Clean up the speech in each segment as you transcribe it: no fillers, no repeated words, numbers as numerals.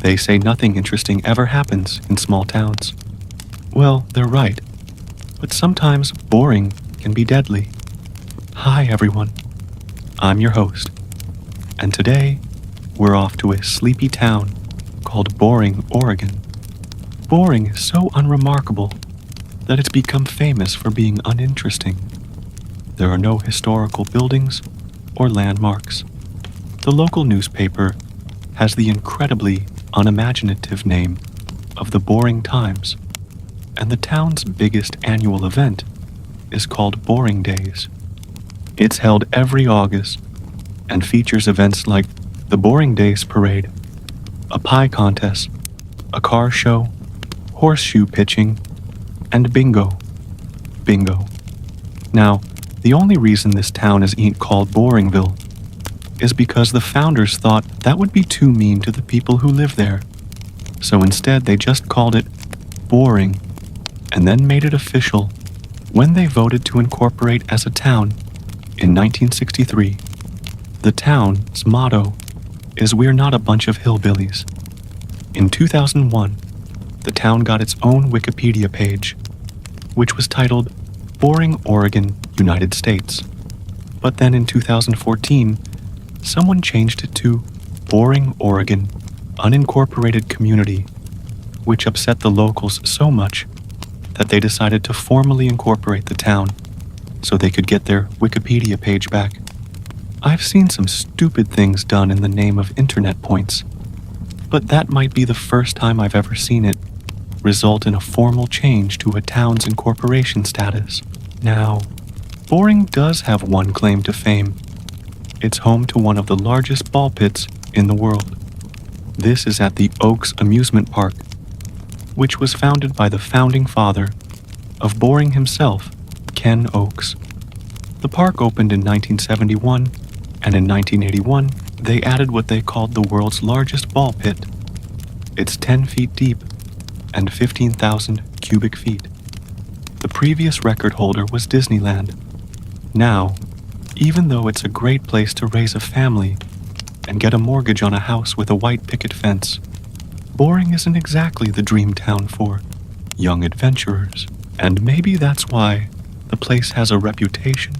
They say nothing interesting ever happens in small towns. Well, they're right, but sometimes boring can be deadly. Hi everyone, I'm your host, and today we're off to a sleepy town called Boring, Oregon. Boring is so unremarkable that it's become famous for being uninteresting. There are no historical buildings or landmarks. The local newspaper has the incredibly unimaginative name of the Boring Times, and the town's biggest annual event is called Boring Days. It's held every August and features events like the Boring Days Parade, a pie contest, a car show, horseshoe pitching, and bingo. Bingo. Now, the only reason this town is called Boringville is because the founders thought that would be too mean to the people who live there. So instead they just called it Boring and then made it official when they voted to incorporate as a town in 1963. The town's motto is "We're not a bunch of hillbillies." In 2001, the town got its own Wikipedia page, which was titled Boring, Oregon, United States. But then in 2014, someone changed it to Boring, Oregon, Unincorporated Community, which upset the locals so much that they decided to formally incorporate the town so they could get their Wikipedia page back. I've seen some stupid things done in the name of internet points, but that might be the first time I've ever seen it result in a formal change to a town's incorporation status. Now, Boring does have one claim to fame. It's home to one of the largest ball pits in the world. This is at the Oaks Amusement Park, which was founded by the founding father of Boring himself, Ken Oaks. The park opened in 1971, and in 1981, they added what they called the world's largest ball pit. It's 10 feet deep and 15,000 cubic feet. The previous record holder was Disneyland. Now, even though it's a great place to raise a family and get a mortgage on a house with a white picket fence, Boring isn't exactly the dream town for young adventurers, and maybe that's why the place has a reputation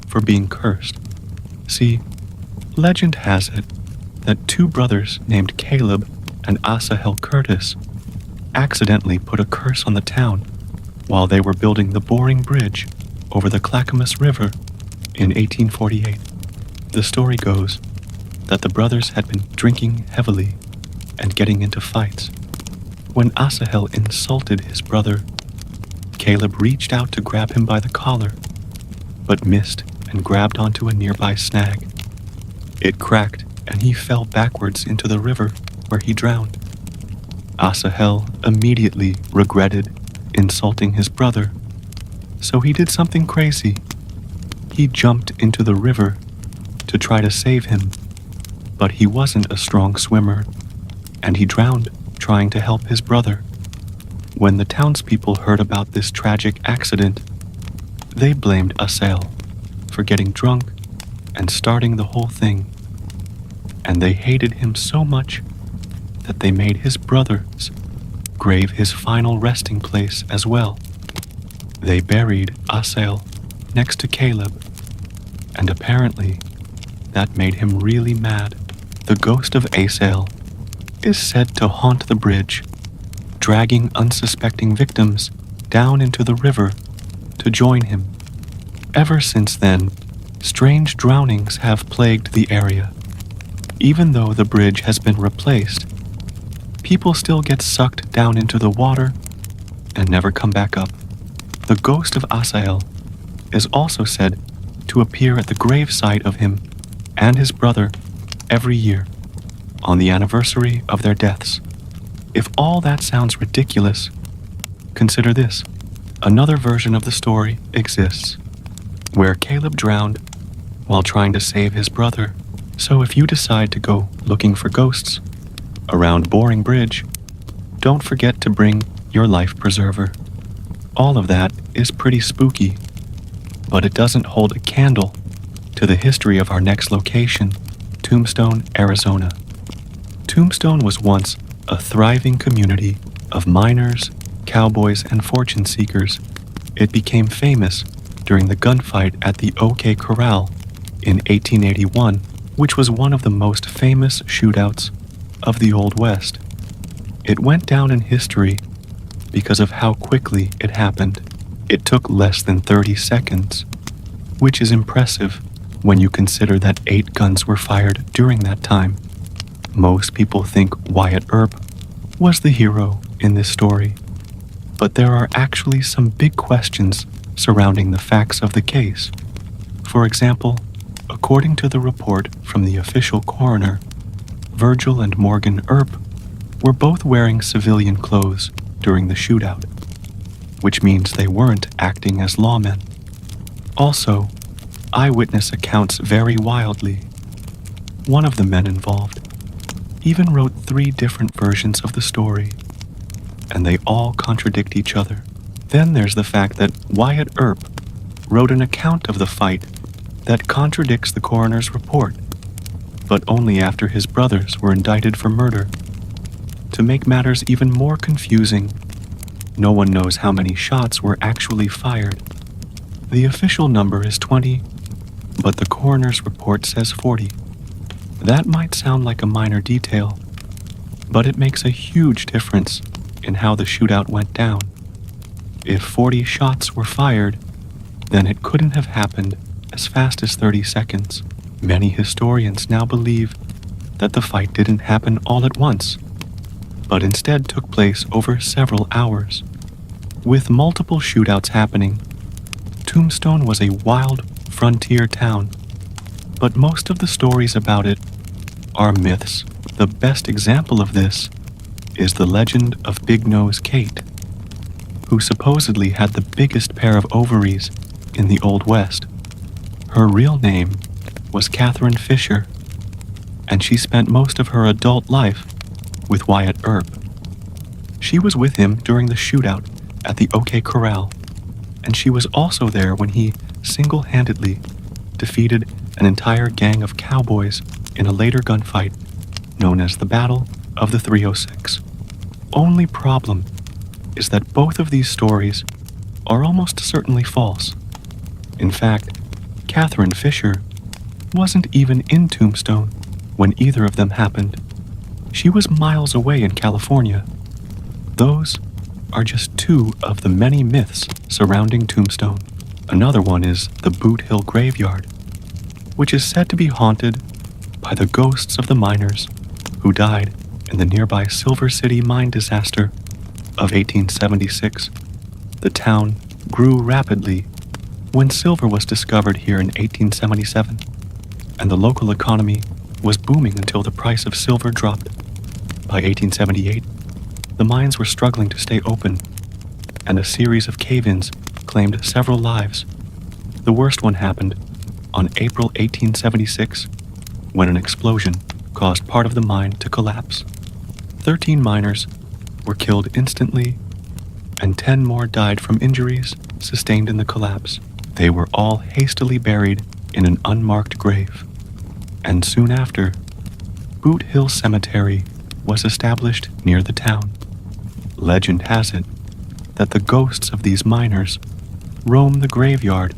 for being cursed. See, legend has it that two brothers named Caleb and Asahel Curtis accidentally put a curse on the town while they were building the Boring Bridge over the Clackamas River in 1848. The story goes that the brothers had been drinking heavily and getting into fights. When Asahel insulted his brother, Caleb reached out to grab him by the collar, but missed and grabbed onto a nearby snag. It cracked and he fell backwards into the river where he drowned. Asahel immediately regretted insulting his brother, so he did something crazy. He jumped into the river to try to save him, but he wasn't a strong swimmer, and he drowned trying to help his brother. When the townspeople heard about this tragic accident, they blamed Asahel for getting drunk and starting the whole thing, and they hated him so much that they made his brother's grave his final resting place as well. They buried Asahel next to Caleb, and apparently that made him really mad. The ghost of Asahel is said to haunt the bridge, dragging unsuspecting victims down into the river to join him. Ever since then, strange drownings have plagued the area. Even though the bridge has been replaced, people still get sucked down into the water and never come back up. The ghost of Asahel is also said to appear at the gravesite of him and his brother every year on the anniversary of their deaths. If all that sounds ridiculous, consider this. Another version of the story exists, where Caleb drowned while trying to save his brother. So if you decide to go looking for ghosts around Boring Bridge, don't forget to bring your life preserver. All of that is pretty spooky, but it doesn't hold a candle to the history of our next location, Tombstone, Arizona. Tombstone was once a thriving community of miners, cowboys, and fortune seekers. It became famous during the gunfight at the OK Corral in 1881, which was one of the most famous shootouts of the Old West. It went down in history because of how quickly it happened. It took less than 30 seconds, which is impressive when you consider that 8 guns were fired during that time. Most people think Wyatt Earp was the hero in this story, but there are actually some big questions surrounding the facts of the case. For example, according to the report from the official coroner, Virgil and Morgan Earp were both wearing civilian clothes during the shootout, which means they weren't acting as lawmen. Also, eyewitness accounts vary wildly. One of the men involved even wrote 3 different versions of the story, and they all contradict each other. Then there's the fact that Wyatt Earp wrote an account of the fight that contradicts the coroner's report, but only after his brothers were indicted for murder. To make matters even more confusing, no one knows how many shots were actually fired. The official number is 20, but the coroner's report says 40. That might sound like a minor detail, but it makes a huge difference in how the shootout went down. If 40 shots were fired, then it couldn't have happened as fast as 30 seconds. Many historians now believe that the fight didn't happen all at once, but instead took place over several hours. With multiple shootouts happening, Tombstone was a wild frontier town, but most of the stories about it are myths. The best example of this is the legend of Big Nose Kate, who supposedly had the biggest pair of ovaries in the Old West. Her real name was Catherine Fisher, and she spent most of her adult life with Wyatt Earp. She was with him during the shootout at the OK Corral, and she was also there when he single-handedly defeated an entire gang of cowboys in a later gunfight known as the Battle of the 306. Only problem is that both of these stories are almost certainly false. In fact, Catherine Fisher wasn't even in Tombstone when either of them happened. She was miles away in California. Those are just 2 of the many myths surrounding Tombstone. Another one is the Boot Hill Graveyard, which is said to be haunted by the ghosts of the miners who died in the nearby Silver City mine disaster of 1876. The town grew rapidly when silver was discovered here in 1877, and the local economy was booming until the price of silver dropped. By 1878, the mines were struggling to stay open, and a series of cave-ins claimed several lives. The worst one happened on April 1876, when an explosion caused part of the mine to collapse. 13 miners were killed instantly, and 10 more died from injuries sustained in the collapse. They were all hastily buried in an unmarked grave, and soon after, Boot Hill Cemetery was established near the town. Legend has it that the ghosts of these miners roam the graveyard,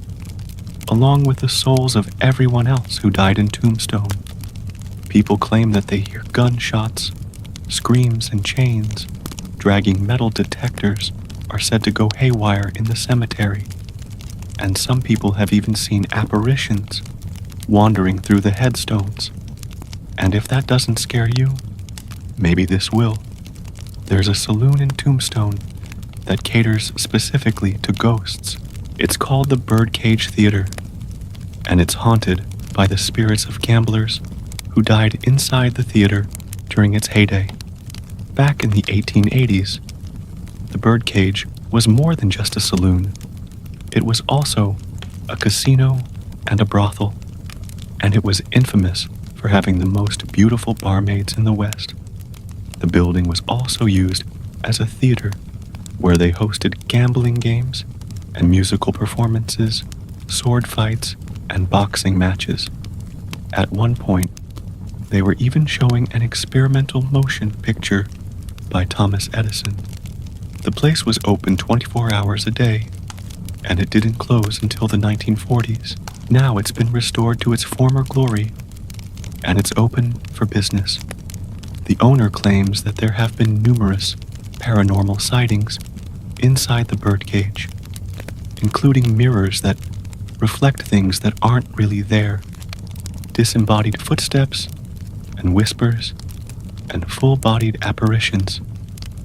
along with the souls of everyone else who died in Tombstone. People claim that they hear gunshots, screams, and chains dragging metal detectors are said to go haywire in the cemetery, and some people have even seen apparitions wandering through the headstones. And if that doesn't scare you, maybe this will. There's a saloon in Tombstone that caters specifically to ghosts. It's called the Birdcage Theater, and it's haunted by the spirits of gamblers who died inside the theater during its heyday. Back in the 1880s, the Birdcage was more than just a saloon. It was also a casino and a brothel, and it was infamous for having the most beautiful barmaids in the West. The building was also used as a theater where they hosted gambling games and musical performances, sword fights, and boxing matches. At one point, they were even showing an experimental motion picture by Thomas Edison. The place was open 24 hours a day, and it didn't close until the 1940s. Now it's been restored to its former glory, and it's open for business. The owner claims that there have been numerous paranormal sightings inside the birdcage, including mirrors that reflect things that aren't really there, disembodied footsteps and whispers, and full-bodied apparitions.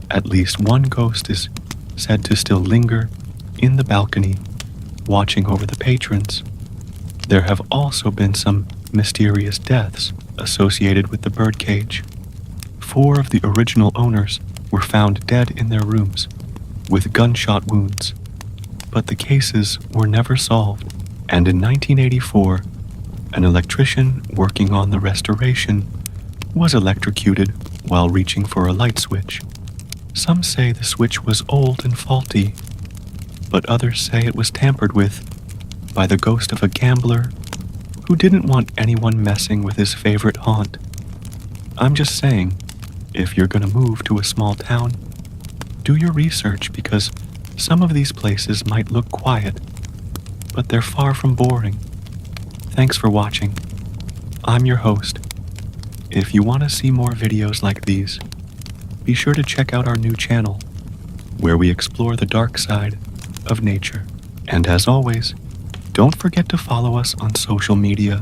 At least one ghost is said to still linger in the balcony, watching over the patrons. There have also been some mysterious deaths associated with the birdcage. 4 of the original owners were found dead in their rooms with gunshot wounds, but the cases were never solved. And in 1984, an electrician working on the restoration was electrocuted while reaching for a light switch. Some say the switch was old and faulty, but others say it was tampered with by the ghost of a gambler who didn't want anyone messing with his favorite haunt. I'm just saying, if you're gonna move to a small town, do your research, because some of these places might look quiet, but they're far from boring. Thanks for watching. I'm your host. If you want to see more videos like these, be sure to check out our new channel, where we explore the dark side of nature. And as always, don't forget to follow us on social media